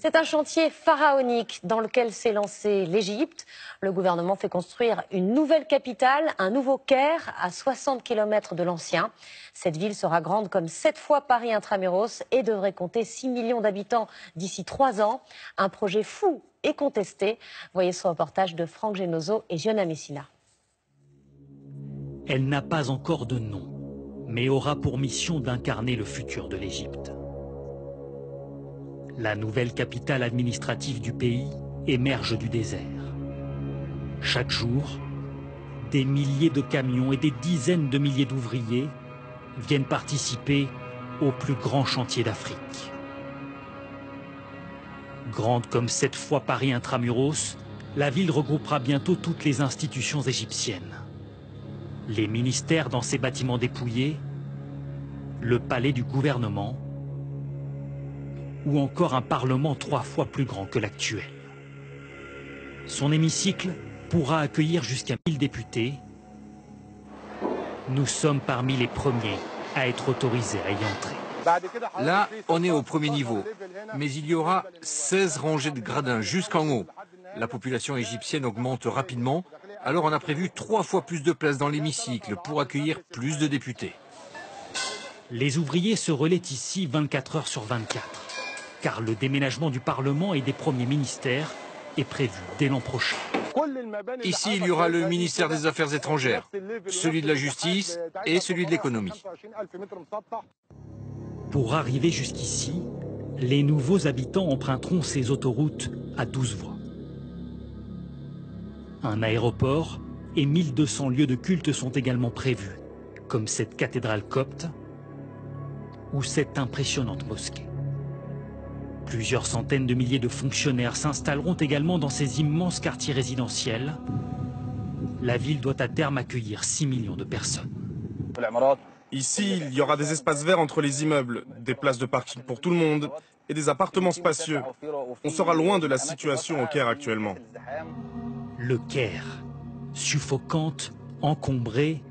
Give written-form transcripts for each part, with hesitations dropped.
C'est un chantier pharaonique dans lequel s'est lancée l'Égypte. Le gouvernement fait construire une nouvelle capitale, un nouveau Caire, à 60 km de l'ancien. Cette ville sera grande comme 7 fois Paris intramuros et devrait compter 6 millions d'habitants d'ici 3 ans. Un projet fou et contesté. Voyez ce reportage de Franck Genozo et Giona Messina. Elle n'a pas encore de nom, mais aura pour mission d'incarner le futur de l'Égypte. La nouvelle capitale administrative du pays émerge du désert. Chaque jour, des milliers de camions et des dizaines de milliers d'ouvriers viennent participer au plus grand chantier d'Afrique. Grande comme 7 fois Paris intramuros, la ville regroupera bientôt toutes les institutions égyptiennes. Les ministères dans ces bâtiments dépouillés, le palais du gouvernement, ou encore un parlement 3 fois plus grand que l'actuel. Son hémicycle pourra accueillir jusqu'à 1000 députés. Nous sommes parmi les premiers à être autorisés à y entrer. Là, on est au premier niveau, mais il y aura 16 rangées de gradins jusqu'en haut. La population égyptienne augmente rapidement, alors on a prévu 3 fois plus de places dans l'hémicycle pour accueillir plus de députés. Les ouvriers se relaient ici 24 heures sur 24. Car le déménagement du Parlement et des premiers ministères est prévu dès l'an prochain. Ici, il y aura le ministère des Affaires étrangères, celui de la Justice et celui de l'économie. Pour arriver jusqu'ici, les nouveaux habitants emprunteront ces autoroutes à 12 voies. Un aéroport et 1200 lieux de culte sont également prévus, comme cette cathédrale copte ou cette impressionnante mosquée. Plusieurs centaines de milliers de fonctionnaires s'installeront également dans ces immenses quartiers résidentiels. La ville doit à terme accueillir 6 millions de personnes. Ici, il y aura des espaces verts entre les immeubles, des places de parking pour tout le monde et des appartements spacieux. On sera loin de la situation au Caire actuellement. Le Caire, suffocante, encombrée,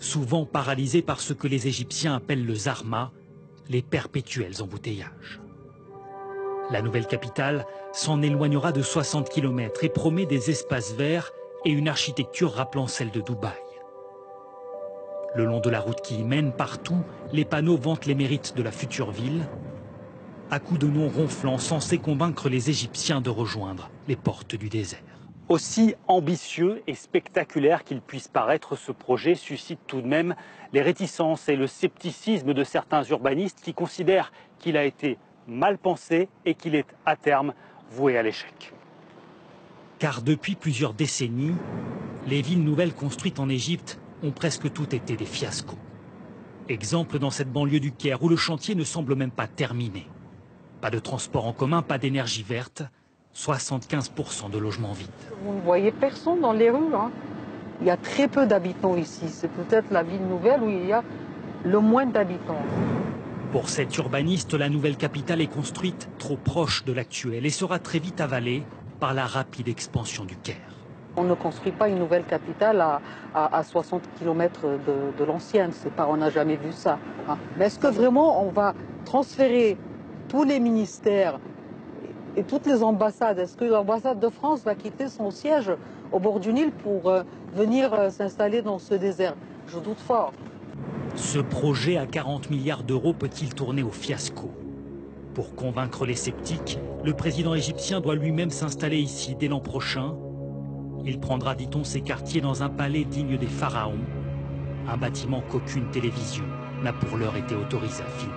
souvent paralysée par ce que les Égyptiens appellent le zarma, les perpétuels embouteillages. La nouvelle capitale s'en éloignera de 60 km et promet des espaces verts et une architecture rappelant celle de Dubaï. Le long de la route qui y mène, partout, les panneaux vantent les mérites de la future ville, à coups de noms ronflants censés convaincre les Égyptiens de rejoindre les portes du désert. Aussi ambitieux et spectaculaire qu'il puisse paraître, ce projet suscite tout de même les réticences et le scepticisme de certains urbanistes qui considèrent qu'il a été mal pensé et qu'il est à terme voué à l'échec. Car depuis plusieurs décennies, les villes nouvelles construites en Égypte ont presque toutes été des fiascos. Exemple dans cette banlieue du Caire où le chantier ne semble même pas terminé. Pas de transport en commun, pas d'énergie verte, 75% de logements vides. Vous ne voyez personne dans les rues. Il y a très peu d'habitants ici. C'est peut-être la ville nouvelle où il y a le moins d'habitants. Pour cet urbaniste, la nouvelle capitale est construite trop proche de l'actuelle et sera très vite avalée par la rapide expansion du Caire. On ne construit pas une nouvelle capitale à 60 km de l'ancienne. On n'a jamais vu ça. Mais est-ce que vraiment on va transférer tous les ministères et toutes les ambassades? Est-ce que l'ambassade de France va quitter son siège au bord du Nil pour venir s'installer dans ce désert? Je doute fort. Ce projet à 40 milliards d'euros peut-il tourner au fiasco? Pour convaincre les sceptiques, le président égyptien doit lui-même s'installer ici dès l'an prochain. Il prendra, dit-on, ses quartiers dans un palais digne des pharaons, un bâtiment qu'aucune télévision n'a pour l'heure été autorisée à filmer.